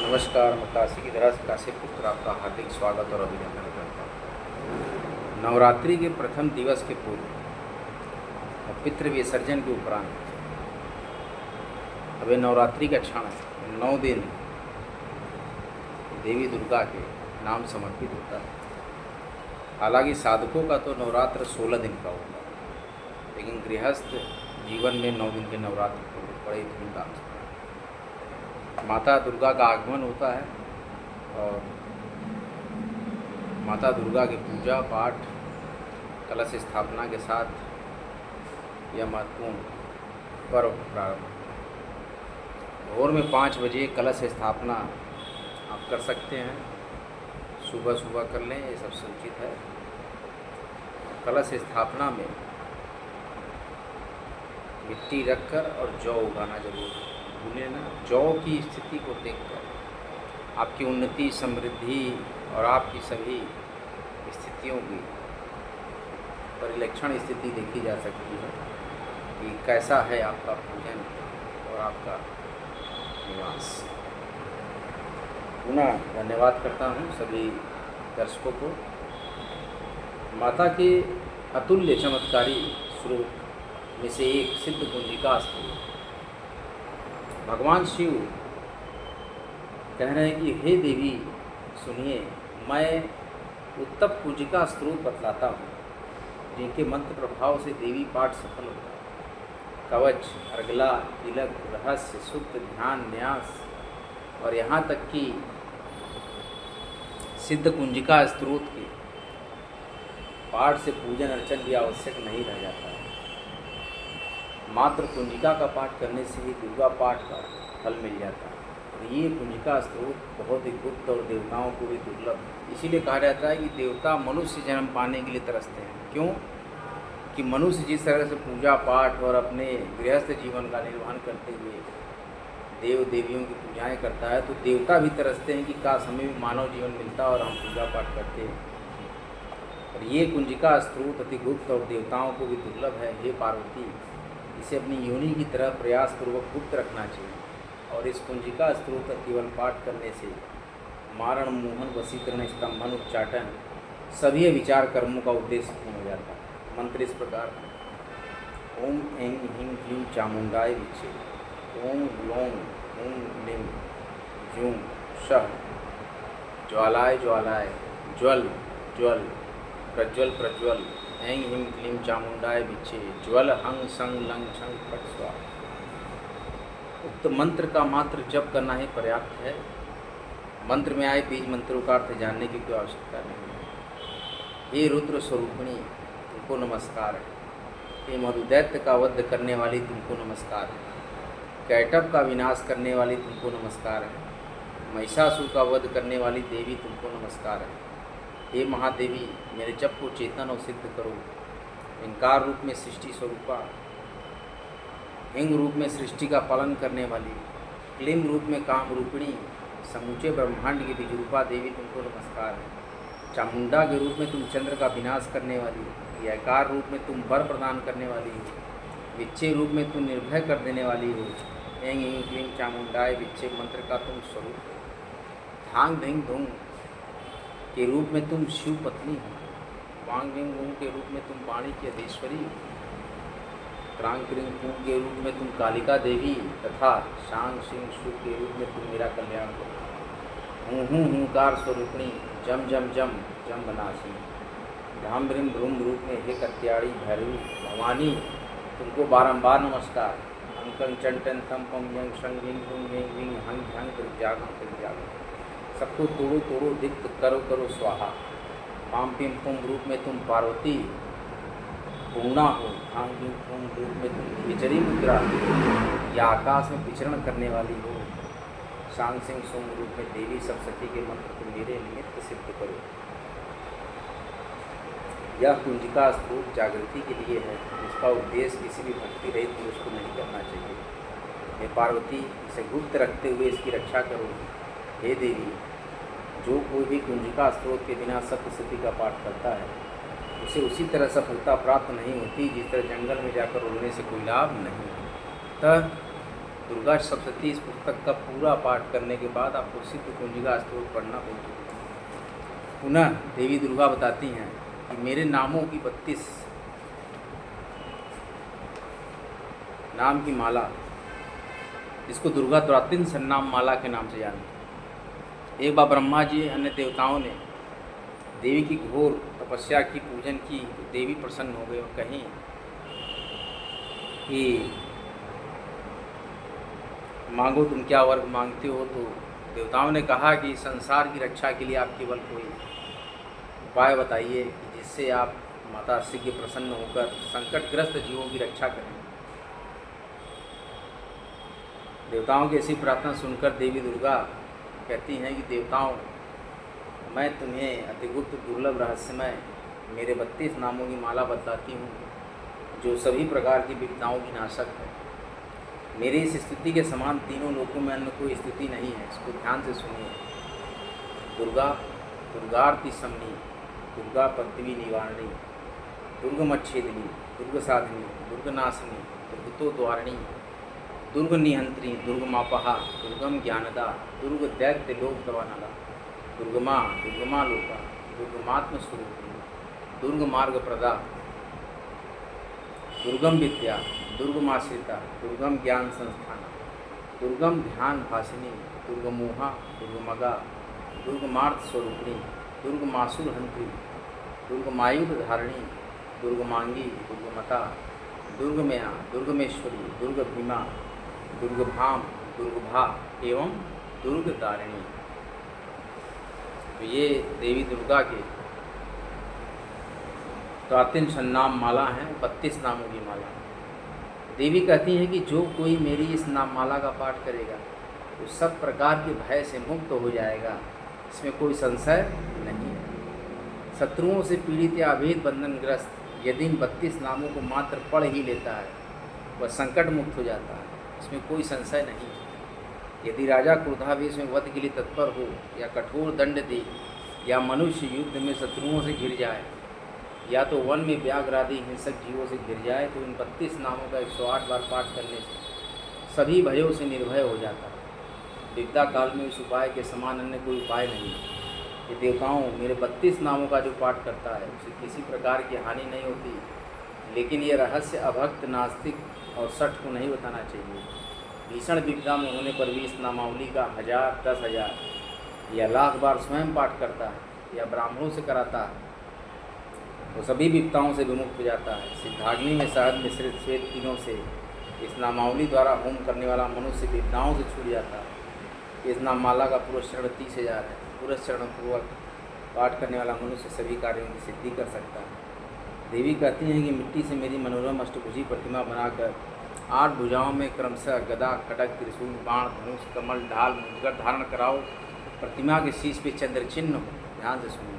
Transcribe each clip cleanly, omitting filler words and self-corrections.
नमस्कार। मैं काशी की धरा से काशी पुत्र आपका हार्दिक स्वागत और अभिनंदन करता हूँ। नवरात्रि के प्रथम दिवस के पूर्व और पितृ विसर्जन के उपरांत अब नवरात्रि का क्षण है। 9 दिन देवी दुर्गा के नाम समर्पित होता है। हालांकि साधकों का तो नवरात्र 16 दिन का होता है, लेकिन गृहस्थ जीवन में 9 दिन के नवरात्र को बड़े धूमधाम से माता दुर्गा का आगमन होता है और माता दुर्गा की पूजा पाठ कलश स्थापना के साथ यह महत्वपूर्ण पर्व प्रारंभ। भोर में 5 बजे कलश स्थापना आप कर सकते हैं, सुबह सुबह कर लें, ये सबसे उचित है। कलश स्थापना में मिट्टी रखकर और जौ उगाना जरूर भूलें ना। जौ की स्थिति को देखकर आपकी उन्नति, समृद्धि और आपकी सभी स्थितियों की परिलक्षण स्थिति देखी जा सकती है कि कैसा है आपका पूजन और आपका निवास। पुनः धन्यवाद करता हूँ सभी दर्शकों को। माता के अतुल्य चमत्कारी स्वरूप में से एक सिद्ध कुंजिका स्त्रोत। भगवान शिव कह रहे हैं कि हे देवी सुनिए, मैं उत्तम कुंजिका स्त्रोत बतलाता हूँ जिनके मंत्र प्रभाव से देवी पाठ सफल होता है। कवच, अर्गला, तिलक, रहस्य, सूक्त, ध्यान, न्यास और यहाँ तक कि सिद्ध कुंजिका स्त्रोत के पाठ से पूजन अर्चन भी आवश्यक नहीं रह जाता है। मात्र कुंजिका का पाठ करने से ही दुर्गा पाठ का फल मिल जाता है। और ये कुंजिका स्त्रोत बहुत ही गुप्त और देवताओं को भी दुर्लभ है। इसीलिए कहा जाता है कि देवता मनुष्य जन्म पाने के लिए तरसते हैं। क्यों? कि मनुष्य जिस तरह से पूजा पाठ और अपने गृहस्थ जीवन का निर्वहन करते हुए देव देवियों की पूजाएं करता है, तो देवता भी तरसते हैं कि काश हमें भी मानव जीवन मिलता और हम पूजा पाठ करते हैं। और ये कुंजिका स्त्रोत अति गुप्त और देवताओं को भी दुर्लभ है। हे पार्वती, इसे अपनी योनि की तरह प्रयासपूर्वक गुप्त रखना चाहिए। और इस कुंजिका स्त्रोत का केवल पाठ करने से मारण, मोहन, वशीकरण, स्तंभन, उच्चाटन सभी विचार कर्मों का उद्देश्य पूर्ण हो जाता है। मंत्र इस प्रकार है। ओम ऐं ह्रीं क्लीं चामुंडाय विच्चे। ओम ग्लौं ॐ लीं जूं सः ज्वालाय ज्वालाय ज्वल ज्वल प्रज्वल प्रज्वल ऐं ह्रीं क्लीं चामुंडाय विच्चे ज्वल हंग संग लंग छंग फट स्वाहा। उक्त मंत्र का मात्र जप करना ही पर्याप्त है। मंत्र में आए बीज मंत्रों का अर्थ जानने की कोई आवश्यकता नहीं है। हे रुद्र स्वरूपिणी, तुमको नमस्कार है। हे मधुदैत्य का वध करने वाली, तुमको नमस्कार है। कैटभ का विनाश करने वाली, तुमको नमस्कार है। महिषासुर का वध करने वाली देवी, तुमको नमस्कार है। हे महादेवी, मेरे जप को चेतन और सिद्ध करो। इंकार रूप में सृष्टि स्वरूपा, हिंग रूप में सृष्टि का पालन करने वाली, क्लीम रूप में काम रूपिणी, समूचे ब्रह्मांड की बीजरूपा देवी, तुमको नमस्कार है। चामुंडा के रूप में तुम चंद्र का विनाश करने वाली, यकार रूप में तुम वर प्रदान करने वाली हो, विच्छे रूप में तुम निर्भय कर देने वाली हो। ऐं ह्रीं क्लीं चामुंडाय विच्छे मंत्र का तुम स्वरूप हो। धांग धिंग धूम के रूप में तुम शिव पत्नी हो। वांग विंग वूं के रूप में तुम वाणी की अधीश्वरी हो। क्रांग क्रिंग कूं के रूप में तुम कालिका देवी तथा शांग सिंह शु के रूप में तुम मेरा कल्याण हो। हूँ हूँकार स्वरूपिणी, जम जम जम जम बनासी। धाम भ्रीम भ्रूम रूप में हे कत्याड़ी भैरवी भवानी, तुमको बारंबार नमस्कार। अंकं चंटन थम पम यंग शंग विंग भूंग वेंग विंग हंग हंग परिजाग परिजाग। सबको तोड़ो तोड़ो दिक्त करो करो स्वाहा। पाम पिम पुम रूप में तुम पार्वती पूर्णा हो। भांग पिम पुम रूप में तुम खिचड़ी मुद्रा या आकाश में विचरण करने वाली हो। शांग सिंह सोम रूप में देवी सप्तशती के मंत्र को मेरे निमित्त सिद्ध करो। यह कुंजिका स्त्रोत जागृति के लिए है, जिसका उद्देश्य किसी भी भक्ति रहित पुरुष को नहीं करना चाहिए। हे पार्वती, इसे गुप्त रखते हुए इसकी रक्षा करो। हे देवी, जो कोई भी कुंजिका स्त्रोत के बिना सप्तशती का पाठ करता है, उसे उसी तरह सफलता प्राप्त नहीं होती जिस तरह जंगल में जाकर उड़ने से कोई लाभ नहीं। अतः दुर्गा सप्तशती इस पुस्तक का पूरा पाठ करने के बाद आपको सिद्ध कुंजिका स्तोत्र पढ़ना होगा। पुनः देवी दुर्गा बताती हैं कि मेरे नामों की 32 नाम की माला, इसको दुर्गा द्वातिन सन्नाम माला के नाम से जानते। एक बार ब्रह्मा जी अन्य देवताओं ने देवी की घोर तपस्या की, पूजन की, तो देवी प्रसन्न हो गए और कहीं कि मांगो तुम क्या वर मांगते हो। तो देवताओं ने कहा कि संसार की रक्षा के लिए आप केवल कोई उपाय बताइए कि जिससे आप माता श्री के प्रसन्न होकर संकटग्रस्त जीवों की रक्षा करें। देवताओं की ऐसी प्रार्थना सुनकर देवी दुर्गा कहती हैं कि देवताओं, मैं तुम्हें अतिगुप्त दुर्लभ रहस्यमय मेरे 32 नामों की माला बताती हूँ जो सभी प्रकार की विपदाओं की नाशक है। मेरी इस स्तुति के समान तीनों लोकों में अन्य कोई स्तुति नहीं है। इसको ध्यान से सुनिए। दुर्गा, दुर्गार्ति समनी, दुर्गा पृथ्वी निवारणी, दुर्गमच्छेदिनी, दुर्ग साधिनी, दुर्गनाशिनी, दुर्गतो द्वारिणी, दुर्ग निहंत्री, दुर्गमापहा, दुर्गम ज्ञानदा, दुर्ग दैत्य लोक दवानला, दुर्गमा, दुर्गमा लोका, दुर्गमात्म स्वरूपिणी, दुर्ग मार्ग प्रदा, दुर्गम विद्या, दुर्गमाश्रिता, दुर्गम ज्ञान संस्थान, दुर्गम ध्यान भाषिनी, दुर्गमोहा, दुर्गमगा, दुर्गमार्थ स्वरूपिणी, दुर्गमासुर हंत्री, दुर्गमायुध धारिणी, दुर्गमांगी, दुर्गमता, दुर्गमया, दुर्गमेश्वरी, दुर्ग भीमा, दुर्गभाम, दुर्गभा एवं दुर्गदारिणी। तो ये देवी दुर्गा के द्वातिन सन्नाम माला हैं, 32 नामों की माला। देवी कहती हैं कि जो कोई मेरी इस नाम माला का पाठ करेगा वो सब प्रकार के भय से मुक्त हो जाएगा, इसमें कोई संशय नहीं है। शत्रुओं से पीड़ित या अभेद बंधनग्रस्त यदि इन 32 नामों को मात्र पढ़ ही लेता है वह संकट मुक्त हो जाता है, इसमें कोई संशय नहीं है। यदि राजा क्रोधावेश में वध के लिए तत्पर हो या कठोर दंड दे या मनुष्य युद्ध में शत्रुओं से घिर जाए या तो वन में व्याघ्र आदि हिंसक जीवों से घिर जाए, तो इन 32 नामों का 108 बार पाठ करने से सभी भयों से निर्भय हो जाता है। विपदा काल में इस उपाय के समान अन्य कोई उपाय नहीं है। ये देवताओं, मेरे 32 नामों का जो पाठ करता है उसे किसी प्रकार की हानि नहीं होती, लेकिन ये रहस्य अभक्त, नास्तिक और सठ को नहीं बताना चाहिए। भीषण विपदा में होने पर भी इस नामावली का 1000, 10,000 या लाख बार स्वयं पाठ करता है या ब्राह्मणों से कराता है तो सभी विपदाओं से विमुक्त हो जाता है। सिद्धाग्नि में शहद मिश्रित श्वेत तीनों से इस नामावली द्वारा होम करने वाला मनुष्य विपदाओं से छूट जाता है। इस नाम माला का पुरस्चरण 30,000 है। पुरस्चरण पूर्वक पाठ करने वाला मनुष्य सभी कार्यों की सिद्धि कर सकता है। देवी कहती हैं कि मिट्टी से मेरी मनोरम अष्टभुजी प्रतिमा बनाकर 8 भुजाओं में क्रमशः गदा, खड्ग, त्रिशूल, बाण, धनुष, कमल, ढाल, मुद्गर धारण कराओ। प्रतिमा के शीश पे चंद्र चिन्ह हो। ध्यान से सुनिए।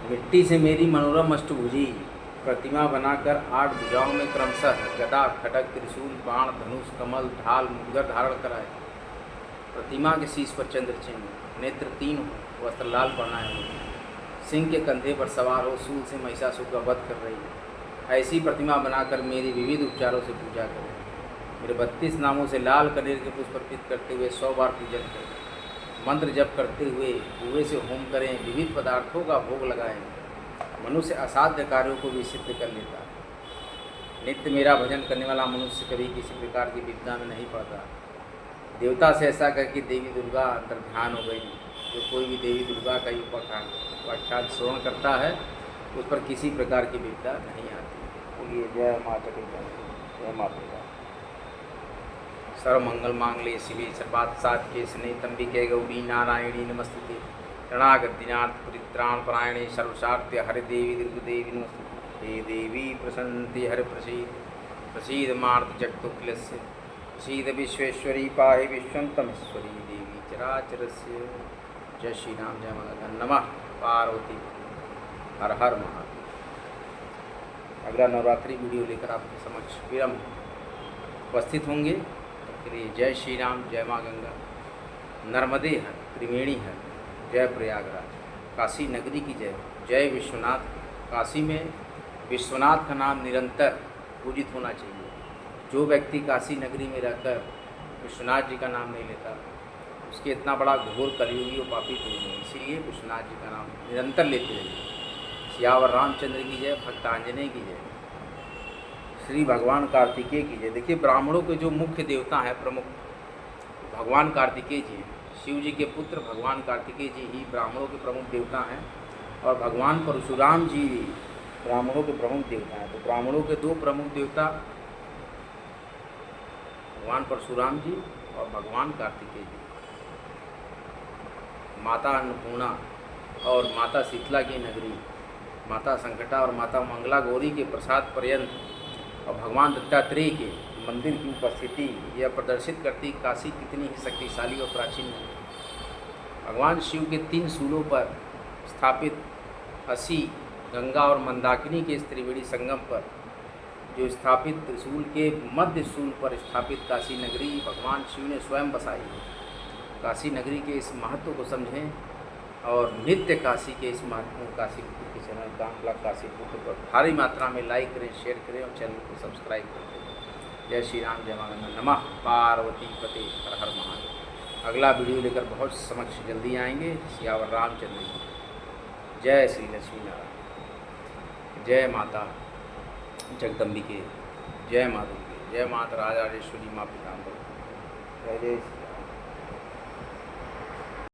मिट्टी से मेरी मनोरम अष्टभुजी प्रतिमा बनाकर 8 भुजाओं में क्रमशः गदा, खड्ग, त्रिशूल, बाण, धनुष, कमल, ढाल, मुद्गर धारण कराए। प्रतिमा के शीश पर चंद्र चिन्ह, नेत्र 3 हो, वस्त्र लाल पहनाए हो, सिंह के कंधे पर सवार हो, सूल से महिषासुर का वध कर रही है। ऐसी प्रतिमा बनाकर मेरी विविध उपचारों से पूजा करें। मेरे 32 नामों से लाल कनेर के पुष्प अर्पित करते हुए 100 बार पूजन करें। मंत्र जप करते हुए कुएं से होम करें। विविध पदार्थों का भोग लगाएं। मनुष्य असाध्य कार्यों को भी सिद्ध कर लेता है। नित्य मेरा भजन करने वाला मनुष्य कभी किसी प्रकार की विपदा में नहीं पड़ता। देवता से ऐसा करके देवी दुर्गा अंतर ध्यान हो गई। जो कोई भी देवी दुर्गा का उपाख्यान श्रवण करता है उस पर किसी प्रकार की विपदा नहीं आती। बोलिए जय माता की जय माता। सर्वमंगल मांगल्ये शिवे सर्वार्थ साधिके शरण्ये गौरी नारायणी नमस्तुते। शरणागतिनाथ परित्राण परायणे सर्वशार्थे हरे देवी दुर्गदेवी नमस्तुते। हे देवी प्रसन्नते हरे प्रसीद मार्त जगतोऽखिलस्य प्रसीद विश्वेश्वरी पाहि विश्वं तमेश्वरी देवी चराचरस्य। जय श्री राम, जय माता, नमः पार्वती, हर हर महादेव। अगला नवरात्रि वीडियो लेकर आपके समक्ष फिर हम उपस्थित होंगे। जय श्री राम, जय माँ गंगा, नर्मदे हर, त्रिवेणी हर, जय प्रयागराज, काशी नगरी की जय। जय विश्वनाथ। काशी में विश्वनाथ का नाम निरंतर पूजित होना चाहिए। जो व्यक्ति काशी नगरी में रहकर विश्वनाथ जी का नाम नहीं लेता उसके इतना बड़ा घोर कलयुगी और पापी कोई नहीं। इसीलिए विश्वनाथ जी का नाम निरंतर लेते रहिए। सियावर रामचंद्र की जय, भक्त आंजनेय की जय, श्री भगवान कार्तिकेय की जय। देखिए ब्राह्मणों के जो मुख्य देवता हैं प्रमुख भगवान कार्तिकेय जी, शिव जी के पुत्र भगवान कार्तिकेय जी ही ब्राह्मणों के प्रमुख देवता हैं और भगवान परशुराम जी ब्राह्मणों के प्रमुख देवता हैं। तो ब्राह्मणों के दो प्रमुख देवता भगवान परशुराम जी और भगवान कार्तिकेय जी। माता अन्नपूर्णा और माता शीतला की नगरी, माता संकटा और माता मंगला गौरी के प्रसाद पर्यंत और भगवान दत्तात्रेय के मंदिर की उपस्थिति यह प्रदर्शित करती काशी कितनी ही शक्तिशाली और प्राचीन है। भगवान शिव के 3 शूलों पर स्थापित असी, गंगा और मंदाकिनी के इस त्रिवेणी संगम पर जो स्थापित त्रिशूल के मध्य शूल पर स्थापित काशी नगरी भगवान शिव ने स्वयं बसाई है। काशी नगरी के इस महत्व को समझें और नित्य काशी के इस महत्व को काशी पुत्र के चैनल कामप्लग काशी पुत्र पर भारी मात्रा में लाइक करें, शेयर करें और चैनल को सब्सक्राइब करें। जय श्री राम, जय मां नमः पार्वती पते हर हर महादेव। अगला वीडियो लेकर बहुत समक्ष जल्दी आएंगे। सियावर रामचंद्र जी। जय श्री लक्ष्मी नारायण। जय माता जगदम्बिके, जय माँ दुर्गे, जय माता राजेश्वरी माँ पीताम्बर। जय जय